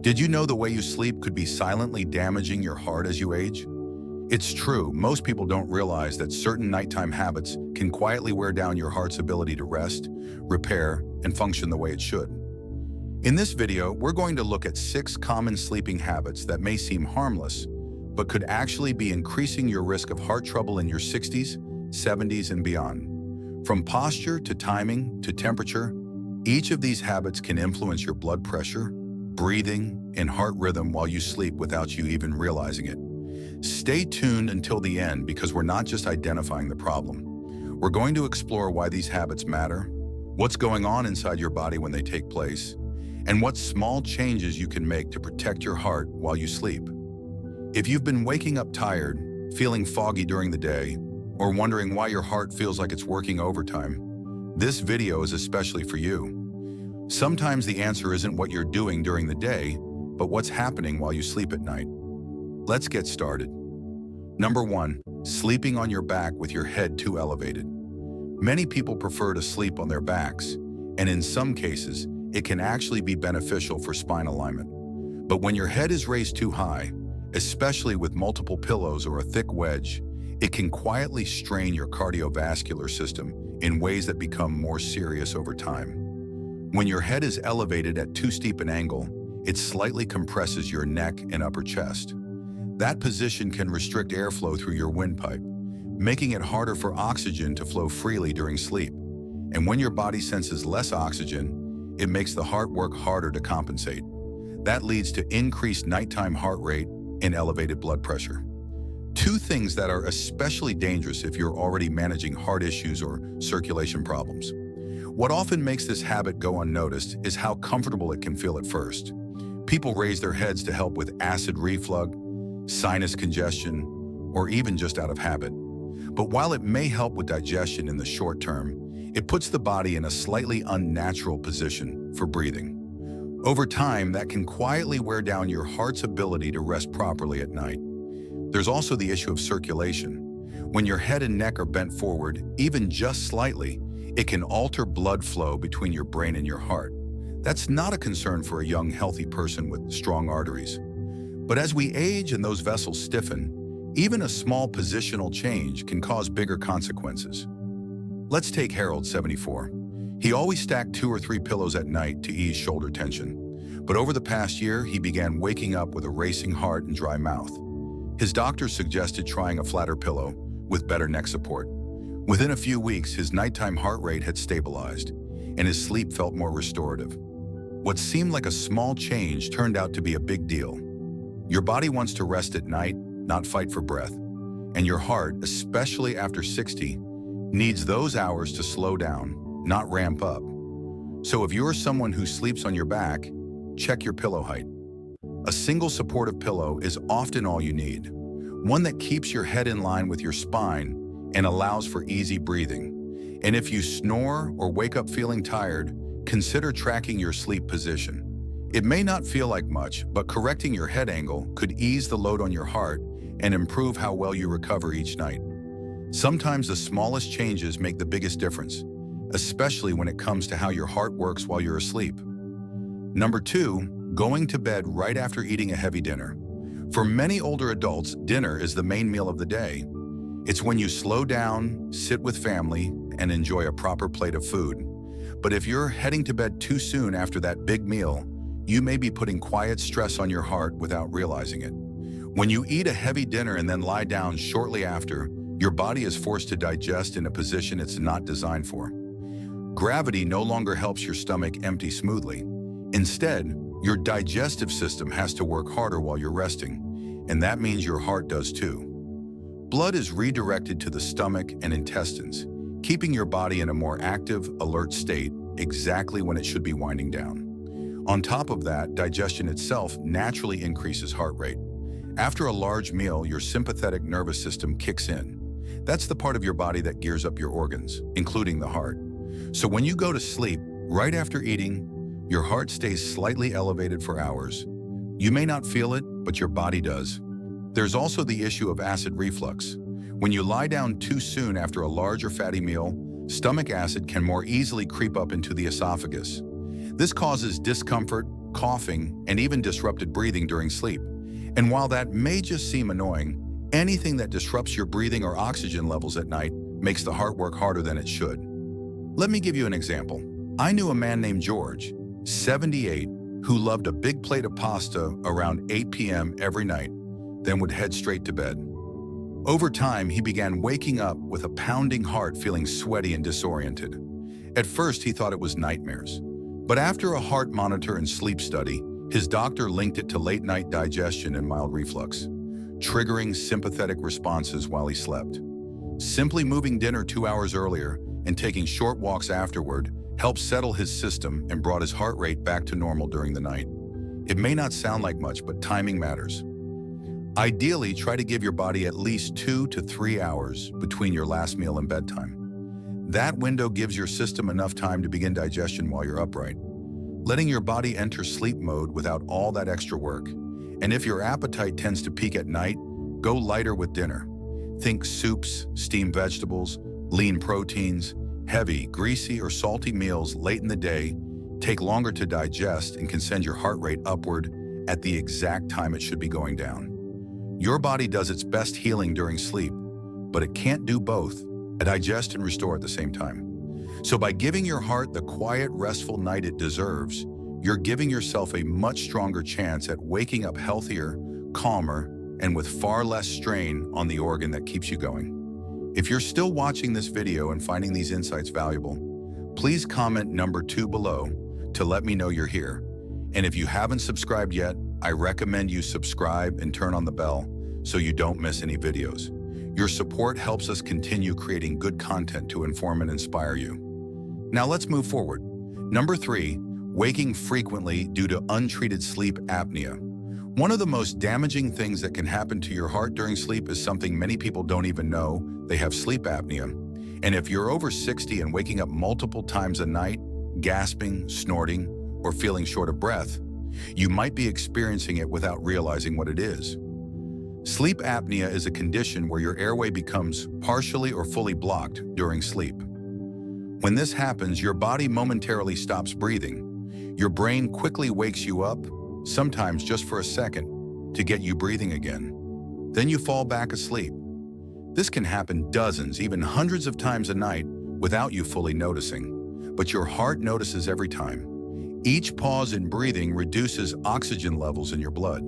Did you know the way you sleep could be silently damaging your heart as you age? It's true, most people don't realize that certain nighttime habits can quietly wear down your heart's ability to rest, repair, and function the way it should. In this video, we're going to look at 6 common sleeping habits that may seem harmless, but could actually be increasing your risk of heart trouble in your 60s, 70s, and beyond. From posture to timing to temperature, each of these habits can influence your blood pressure, breathing, and heart rhythm while you sleep without you even realizing it. Stay tuned until the end because we're not just identifying the problem. We're going to explore why these habits matter, what's going on inside your body when they take place, and what small changes you can make to protect your heart while you sleep. If you've been waking up tired, feeling foggy during the day, or wondering why your heart feels like it's working overtime, this video is especially for you. Sometimes the answer isn't what you're doing during the day, but what's happening while you sleep at night. Let's get started. Number 1, sleeping on your back with your head too elevated. Many people prefer to sleep on their backs, and in some cases, it can actually be beneficial for spine alignment. But when your head is raised too high, especially with multiple pillows or a thick wedge, it can quietly strain your cardiovascular system in ways that become more serious over time. When your head is elevated at too steep an angle, it slightly compresses your neck and upper chest. That position can restrict airflow through your windpipe, making it harder for oxygen to flow freely during sleep. And when your body senses less oxygen, it makes the heart work harder to compensate. That leads to increased nighttime heart rate and elevated blood pressure. 2 things that are especially dangerous if you're already managing heart issues or circulation problems. What often makes this habit go unnoticed is how comfortable it can feel at first. People raise their heads to help with acid reflux, sinus congestion, or even just out of habit. But while it may help with digestion in the short term, it puts the body in a slightly unnatural position for breathing. Over time, that can quietly wear down your heart's ability to rest properly at night. There's also the issue of circulation. When your head and neck are bent forward, even just slightly, it can alter blood flow between your brain and your heart. That's not a concern for a young, healthy person with strong arteries. But as we age and those vessels stiffen, even a small positional change can cause bigger consequences. Let's take Harold, 74. He always stacked 2 or 3 pillows at night to ease shoulder tension. But over the past year, he began waking up with a racing heart and dry mouth. His doctor suggested trying a flatter pillow with better neck support. Within a few weeks, his nighttime heart rate had stabilized, and his sleep felt more restorative. What seemed like a small change turned out to be a big deal. Your body wants to rest at night, not fight for breath. And your heart, especially after 60, needs those hours to slow down, not ramp up. So if you're someone who sleeps on your back, check your pillow height. A single supportive pillow is often all you need. One that keeps your head in line with your spine and allows for easy breathing. And if you snore or wake up feeling tired, consider tracking your sleep position. It may not feel like much, but correcting your head angle could ease the load on your heart and improve how well you recover each night. Sometimes the smallest changes make the biggest difference, especially when it comes to how your heart works while you're asleep. Number 2, going to bed right after eating a heavy dinner. For many older adults, dinner is the main meal of the day. It's when you slow down, sit with family, and enjoy a proper plate of food. But if you're heading to bed too soon after that big meal, you may be putting quiet stress on your heart without realizing it. When you eat a heavy dinner and then lie down shortly after, your body is forced to digest in a position it's not designed for. Gravity no longer helps your stomach empty smoothly. Instead, your digestive system has to work harder while you're resting, and that means your heart does too. Blood is redirected to the stomach and intestines, keeping your body in a more active, alert state exactly when it should be winding down. On top of that, digestion itself naturally increases heart rate. After a large meal, your sympathetic nervous system kicks in. That's the part of your body that gears up your organs, including the heart. So when you go to sleep, right after eating, your heart stays slightly elevated for hours. You may not feel it, but your body does. There's also the issue of acid reflux. When you lie down too soon after a large or fatty meal, stomach acid can more easily creep up into the esophagus. This causes discomfort, coughing, and even disrupted breathing during sleep. And while that may just seem annoying, anything that disrupts your breathing or oxygen levels at night makes the heart work harder than it should. Let me give you an example. I knew a man named George, 78, who loved a big plate of pasta around 8 p.m. every night, then would head straight to bed. Over time, he began waking up with a pounding heart, feeling sweaty and disoriented. At first, he thought it was nightmares. But after a heart monitor and sleep study, his doctor linked it to late-night digestion and mild reflux, triggering sympathetic responses while he slept. Simply moving dinner 2 hours earlier and taking short walks afterward helped settle his system and brought his heart rate back to normal during the night. It may not sound like much, but timing matters. Ideally, try to give your body at least 2 to 3 hours between your last meal and bedtime. That window gives your system enough time to begin digestion while you're upright, letting your body enter sleep mode without all that extra work. And if your appetite tends to peak at night, go lighter with dinner. Think soups, steamed vegetables, lean proteins. Heavy, greasy, or salty meals late in the day take longer to digest and can send your heart rate upward at the exact time it should be going down. Your body does its best healing during sleep, but it can't do both, digest and restore at the same time. So by giving your heart the quiet, restful night it deserves, you're giving yourself a much stronger chance at waking up healthier, calmer, and with far less strain on the organ that keeps you going. If you're still watching this video and finding these insights valuable, please comment number 2 below to let me know you're here. And if you haven't subscribed yet, I recommend you subscribe and turn on the bell so you don't miss any videos. Your support helps us continue creating good content to inform and inspire you. Now let's move forward. Number 3, waking frequently due to untreated sleep apnea. One of the most damaging things that can happen to your heart during sleep is something many people don't even know: they have sleep apnea. And if you're over 60 and waking up multiple times a night, gasping, snorting, or feeling short of breath, you might be experiencing it without realizing what it is. Sleep apnea is a condition where your airway becomes partially or fully blocked during sleep. When this happens, your body momentarily stops breathing. Your brain quickly wakes you up, sometimes just for a second, to get you breathing again. Then you fall back asleep. This can happen dozens, even hundreds of times a night without you fully noticing. But your heart notices every time. Each pause in breathing reduces oxygen levels in your blood.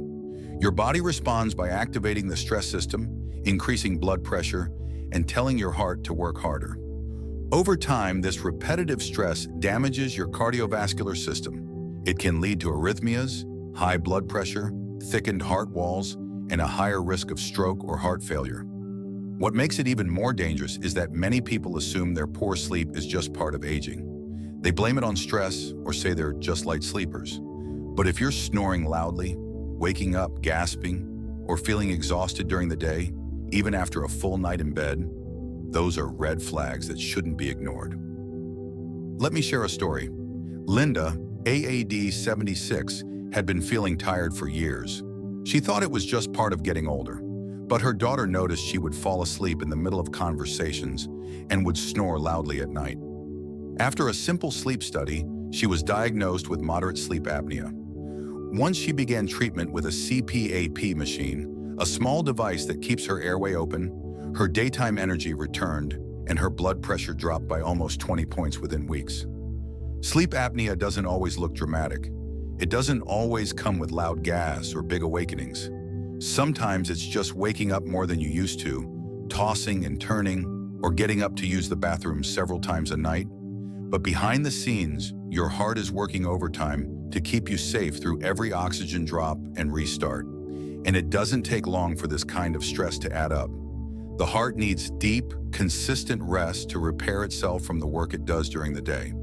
Your body responds by activating the stress system, increasing blood pressure, and telling your heart to work harder. Over time, this repetitive stress damages your cardiovascular system. It can lead to arrhythmias, high blood pressure, thickened heart walls, and a higher risk of stroke or heart failure. What makes it even more dangerous is that many people assume their poor sleep is just part of aging. They blame it on stress or say they're just light sleepers. But if you're snoring loudly, waking up gasping, or feeling exhausted during the day, even after a full night in bed, those are red flags that shouldn't be ignored. Let me share a story. Linda, AAD 76, had been feeling tired for years. She thought it was just part of getting older, but her daughter noticed she would fall asleep in the middle of conversations and would snore loudly at night. After a simple sleep study, she was diagnosed with moderate sleep apnea. Once she began treatment with a CPAP machine, a small device that keeps her airway open, her daytime energy returned, and her blood pressure dropped by almost 20 points within weeks. Sleep apnea doesn't always look dramatic. It doesn't always come with loud gas or big awakenings. Sometimes it's just waking up more than you used to, tossing and turning, or getting up to use the bathroom several times a night. But behind the scenes, your heart is working overtime to keep you safe through every oxygen drop and restart. And it doesn't take long for this kind of stress to add up. The heart needs deep, consistent rest to repair itself from the work it does during the day.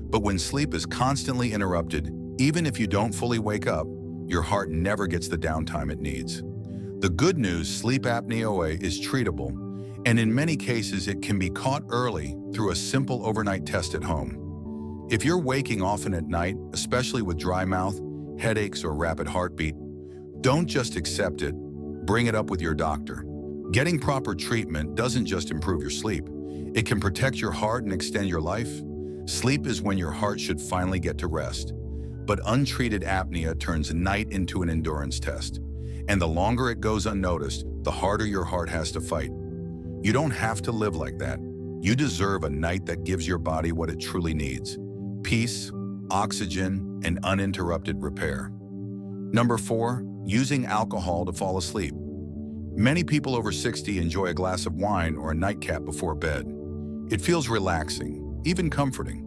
But when sleep is constantly interrupted, even if you don't fully wake up, your heart never gets the downtime it needs. The good news, sleep apnea is treatable, and in many cases it can be caught early through a simple overnight test at home. If you're waking often at night, especially with dry mouth, headaches, or rapid heartbeat, don't just accept it, bring it up with your doctor. Getting proper treatment doesn't just improve your sleep. It can protect your heart and extend your life. Sleep is when your heart should finally get to rest. But untreated apnea turns night into an endurance test. And the longer it goes unnoticed, the harder your heart has to fight. You don't have to live like that. You deserve a night that gives your body what it truly needs: peace, oxygen, and uninterrupted repair. Number 4, using alcohol to fall asleep. Many people over 60 enjoy a glass of wine or a nightcap before bed. It feels relaxing, even comforting.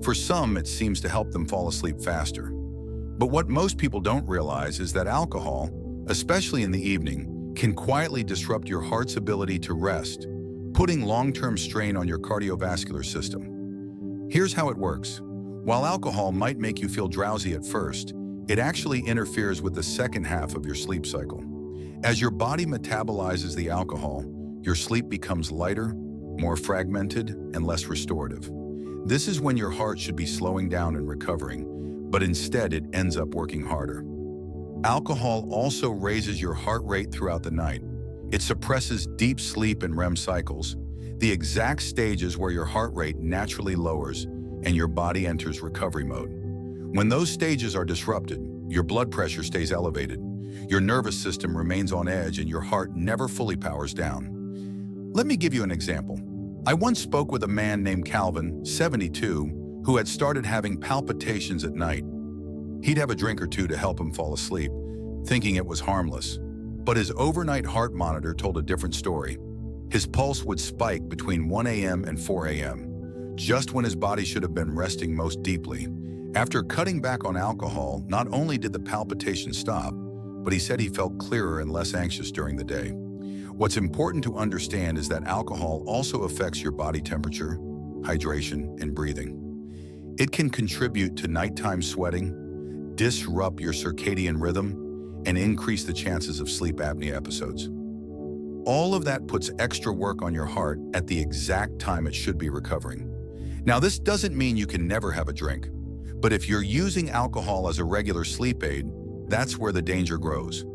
For some, it seems to help them fall asleep faster. But what most people don't realize is that alcohol, especially in the evening, can quietly disrupt your heart's ability to rest, putting long-term strain on your cardiovascular system. Here's how it works. While alcohol might make you feel drowsy at first, it actually interferes with the second half of your sleep cycle. As your body metabolizes the alcohol, your sleep becomes lighter, more fragmented, and less restorative. This is when your heart should be slowing down and recovering, but instead it ends up working harder. Alcohol also raises your heart rate throughout the night. It suppresses deep sleep and REM cycles, the exact stages where your heart rate naturally lowers and your body enters recovery mode. When those stages are disrupted, your blood pressure stays elevated, your nervous system remains on edge, and your heart never fully powers down. Let me give you an example. I once spoke with a man named Calvin, 72, who had started having palpitations at night. He'd have a drink or two to help him fall asleep, thinking it was harmless. But his overnight heart monitor told a different story. His pulse would spike between 1 a.m. and 4 a.m., just when his body should have been resting most deeply. After cutting back on alcohol, not only did the palpitations stop, but he said he felt clearer and less anxious during the day. What's important to understand is that alcohol also affects your body temperature, hydration, and breathing. It can contribute to nighttime sweating, disrupt your circadian rhythm, and increase the chances of sleep apnea episodes. All of that puts extra work on your heart at the exact time it should be recovering. Now, this doesn't mean you can never have a drink, but if you're using alcohol as a regular sleep aid, that's where the danger grows.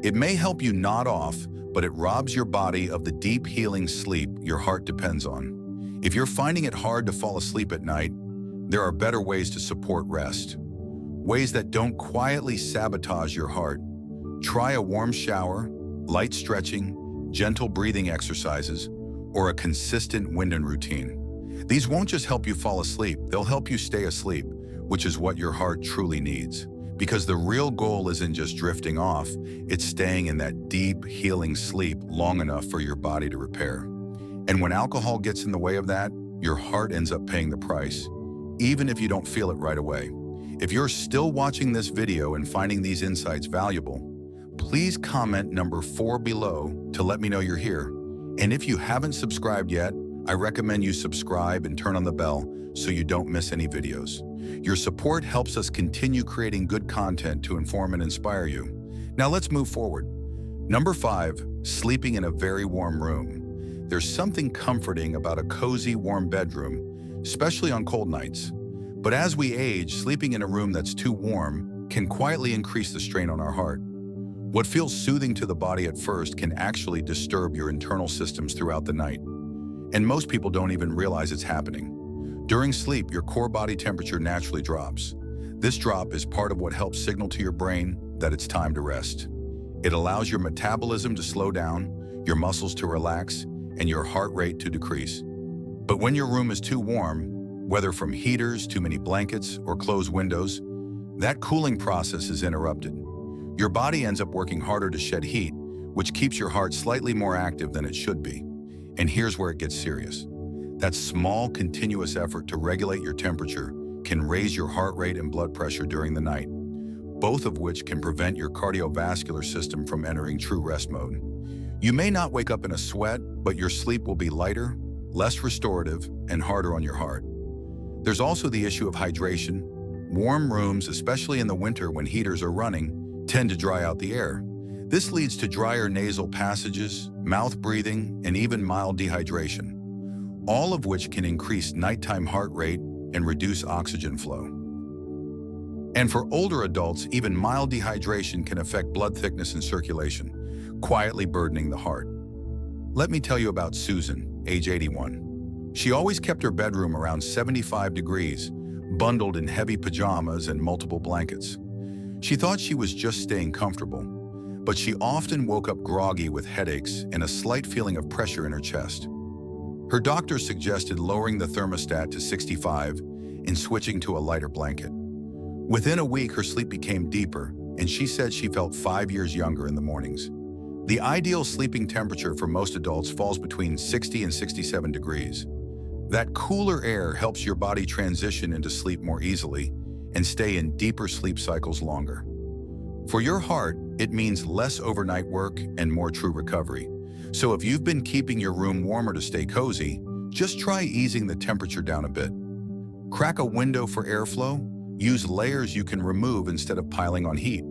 It may help you nod off, but it robs your body of the deep healing sleep your heart depends on. If you're finding it hard to fall asleep at night, there are better ways to support rest. Ways that don't quietly sabotage your heart. Try a warm shower, light stretching, gentle breathing exercises, or a consistent wind-in routine. These won't just help you fall asleep, they'll help you stay asleep, which is what your heart truly needs. Because the real goal isn't just drifting off, it's staying in that deep, healing sleep long enough for your body to repair. And when alcohol gets in the way of that, your heart ends up paying the price, even if you don't feel it right away. If you're still watching this video and finding these insights valuable, please comment number 4 below to let me know you're here. And if you haven't subscribed yet, I recommend you subscribe and turn on the bell so you don't miss any videos. Your support helps us continue creating good content to inform and inspire you. Now let's move forward. Number 5, sleeping in a very warm room. There's something comforting about a cozy, warm bedroom, especially on cold nights. But as we age, sleeping in a room that's too warm can quietly increase the strain on our heart. What feels soothing to the body at first can actually disturb your internal systems throughout the night. And most people don't even realize it's happening. During sleep, your core body temperature naturally drops. This drop is part of what helps signal to your brain that it's time to rest. It allows your metabolism to slow down, your muscles to relax, and your heart rate to decrease. But when your room is too warm, whether from heaters, too many blankets, or closed windows, that cooling process is interrupted. Your body ends up working harder to shed heat, which keeps your heart slightly more active than it should be. And here's where it gets serious. That small, continuous effort to regulate your temperature can raise your heart rate and blood pressure during the night, both of which can prevent your cardiovascular system from entering true rest mode. You may not wake up in a sweat, but your sleep will be lighter, less restorative, and harder on your heart. There's also the issue of hydration. Warm rooms, especially in the winter when heaters are running, tend to dry out the air. This leads to drier nasal passages, mouth breathing, and even mild dehydration, all of which can increase nighttime heart rate and reduce oxygen flow. And for older adults, even mild dehydration can affect blood thickness and circulation, quietly burdening the heart. Let me tell you about Susan, age 81. She always kept her bedroom around 75 degrees, bundled in heavy pajamas and multiple blankets. She thought she was just staying comfortable, but she often woke up groggy with headaches and a slight feeling of pressure in her chest. Her doctor suggested lowering the thermostat to 65 and switching to a lighter blanket. Within a week, her sleep became deeper, and she said she felt 5 years younger in the mornings. The ideal sleeping temperature for most adults falls between 60 and 67 degrees. That cooler air helps your body transition into sleep more easily and stay in deeper sleep cycles longer. For your heart, it means less overnight work and more true recovery. So if you've been keeping your room warmer to stay cozy, just try easing the temperature down a bit. Crack a window for airflow. Use layers you can remove instead of piling on heat.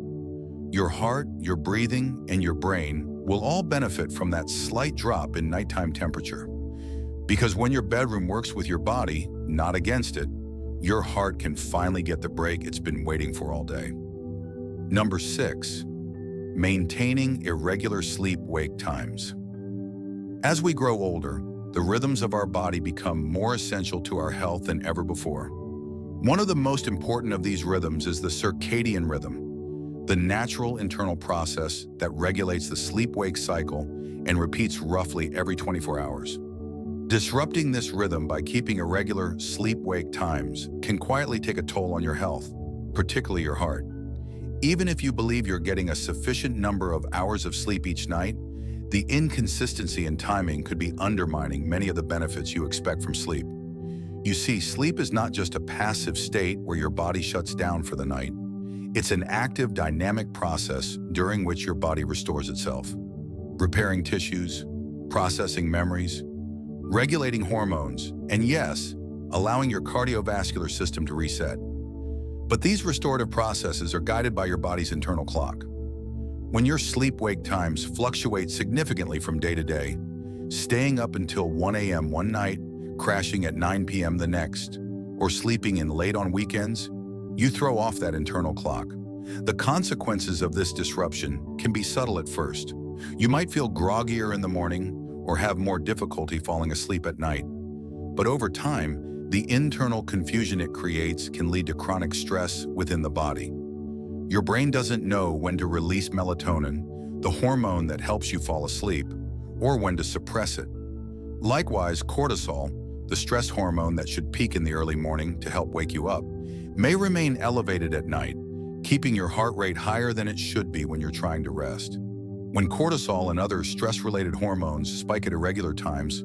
Your heart, your breathing, and your brain will all benefit from that slight drop in nighttime temperature. Because when your bedroom works with your body, not against it, your heart can finally get the break it's been waiting for all day. Number 6, maintaining irregular sleep-wake times. As we grow older, the rhythms of our body become more essential to our health than ever before. One of the most important of these rhythms is the circadian rhythm, the natural internal process that regulates the sleep-wake cycle and repeats roughly every 24 hours. Disrupting this rhythm by keeping irregular sleep-wake times can quietly take a toll on your health, particularly your heart. Even if you believe you're getting a sufficient number of hours of sleep each night, the inconsistency in timing could be undermining many of the benefits you expect from sleep. You see, sleep is not just a passive state where your body shuts down for the night. It's an active, dynamic process during which your body restores itself, repairing tissues, processing memories, regulating hormones, and yes, allowing your cardiovascular system to reset. But these restorative processes are guided by your body's internal clock. When your sleep-wake times fluctuate significantly from day to day, staying up until 1 a.m. one night, crashing at 9 p.m. the next, or sleeping in late on weekends, you throw off that internal clock. The consequences of this disruption can be subtle at first. You might feel groggier in the morning or have more difficulty falling asleep at night. But over time, the internal confusion it creates can lead to chronic stress within the body. Your brain doesn't know when to release melatonin, the hormone that helps you fall asleep, or when to suppress it. Likewise, cortisol, the stress hormone that should peak in the early morning to help wake you up, may remain elevated at night, keeping your heart rate higher than it should be when you're trying to rest. When cortisol and other stress-related hormones spike at irregular times,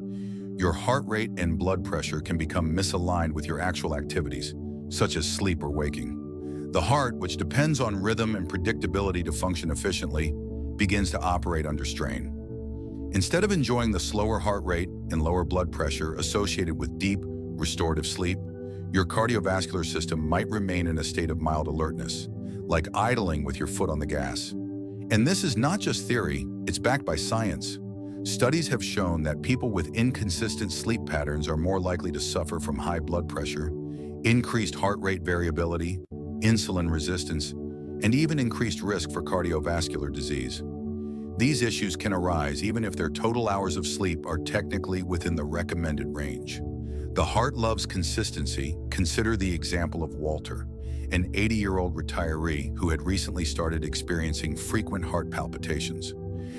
your heart rate and blood pressure can become misaligned with your actual activities, such as sleep or waking. The heart, which depends on rhythm and predictability to function efficiently, begins to operate under strain. Instead of enjoying the slower heart rate and lower blood pressure associated with deep, restorative sleep, your cardiovascular system might remain in a state of mild alertness, like idling with your foot on the gas. And this is not just theory, it's backed by science. Studies have shown that people with inconsistent sleep patterns are more likely to suffer from high blood pressure, increased heart rate variability, insulin resistance, and even increased risk for cardiovascular disease. These issues can arise even if their total hours of sleep are technically within the recommended range. The heart loves consistency. Consider the example of Walter, an 80-year-old retiree who had recently started experiencing frequent heart palpitations.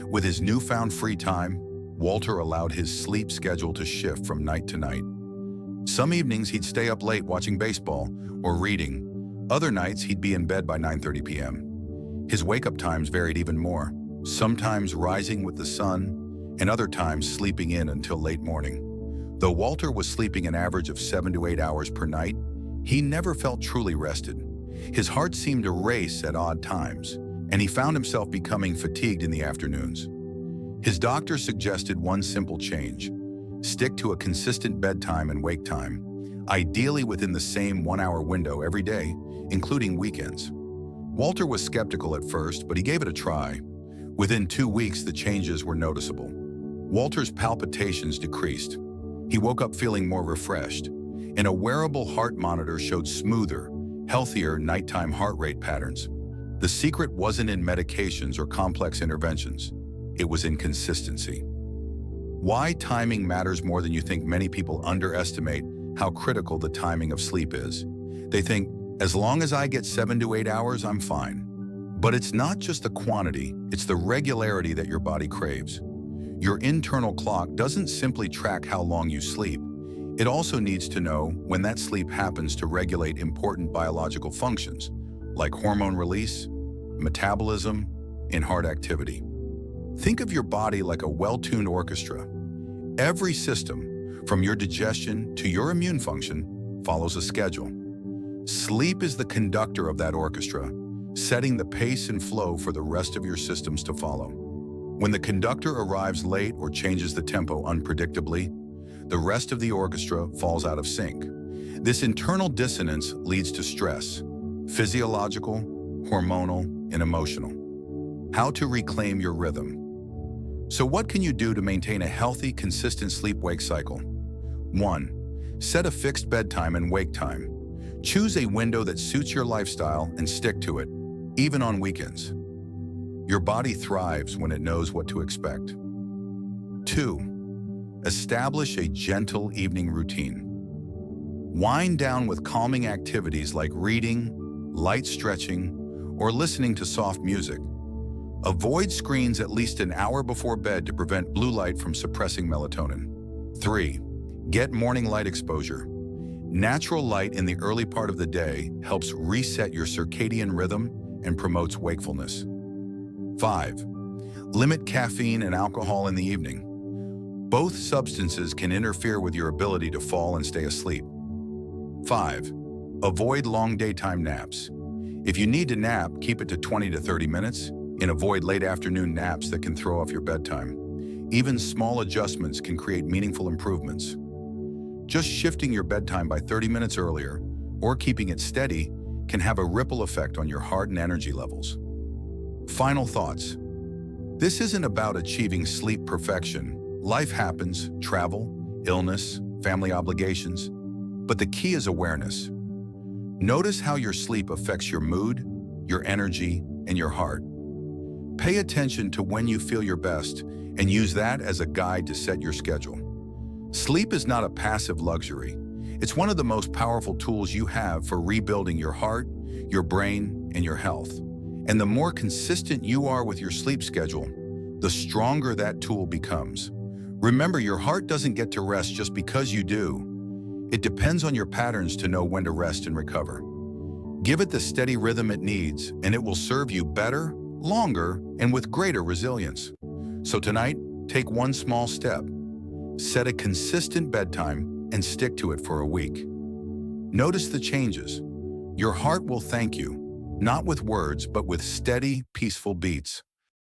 With his newfound free time, Walter allowed his sleep schedule to shift from night to night. Some evenings he'd stay up late watching baseball or reading. Other nights he'd be in bed by 9:30 p.m. His wake-up times varied even more, sometimes rising with the sun, and other times sleeping in until late morning. Though Walter was sleeping an average of 7 to 8 hours per night, he never felt truly rested. His heart seemed to race at odd times, and he found himself becoming fatigued in the afternoons. His doctor suggested one simple change: stick to a consistent bedtime and wake time, ideally within the same 1-hour window every day, including weekends. Walter was skeptical at first, but he gave it a try. Within 2 weeks, the changes were noticeable. Walter's palpitations decreased. He woke up feeling more refreshed, and a wearable heart monitor showed smoother, healthier nighttime heart rate patterns. The secret wasn't in medications or complex interventions. It was in consistency. Why timing matters more than you think. Many people underestimate how critical the timing of sleep is. They think, as long as I get 7 to 8 hours, I'm fine. But it's not just the quantity, it's the regularity that your body craves. Your internal clock doesn't simply track how long you sleep. It also needs to know when that sleep happens to regulate important biological functions, like hormone release, metabolism, and heart activity. Think of your body like a well-tuned orchestra. Every system, from your digestion to your immune function, follows a schedule. Sleep is the conductor of that orchestra, setting the pace and flow for the rest of your systems to follow. When the conductor arrives late or changes the tempo unpredictably, the rest of the orchestra falls out of sync. This internal dissonance leads to stress, physiological, hormonal, and emotional. How to reclaim your rhythm. So what can you do to maintain a healthy, consistent sleep-wake cycle? 1. Set a fixed bedtime and wake time. Choose a window that suits your lifestyle and stick to it, even on weekends. Your body thrives when it knows what to expect. 2. Establish a gentle evening routine. Wind down with calming activities like reading, light stretching, or listening to soft music. Avoid screens at least an hour before bed to prevent blue light from suppressing melatonin. 3. Get morning light exposure. Natural light in the early part of the day helps reset your circadian rhythm and promotes wakefulness. 5. Limit caffeine and alcohol in the evening. Both substances can interfere with your ability to fall and stay asleep. 5. Avoid long daytime naps. If you need to nap, keep it to 20 to 30 minutes, and avoid late afternoon naps that can throw off your bedtime. Even small adjustments can create meaningful improvements. Just shifting your bedtime by 30 minutes earlier, or keeping it steady, can have a ripple effect on your heart and energy levels. Final thoughts. This isn't about achieving sleep perfection. Life happens, travel, illness, family obligations, but the key is awareness. Notice how your sleep affects your mood, your energy, and your heart. Pay attention to when you feel your best and use that as a guide to set your schedule. Sleep is not a passive luxury. It's one of the most powerful tools you have for rebuilding your heart, your brain, and your health. And the more consistent you are with your sleep schedule, the stronger that tool becomes. Remember, your heart doesn't get to rest just because you do. It depends on your patterns to know when to rest and recover. Give it the steady rhythm it needs, and it will serve you better, longer, and with greater resilience. So tonight, take one small step. Set a consistent bedtime and stick to it for a week. Notice the changes. Your heart will thank you, not with words, but with steady, peaceful beats.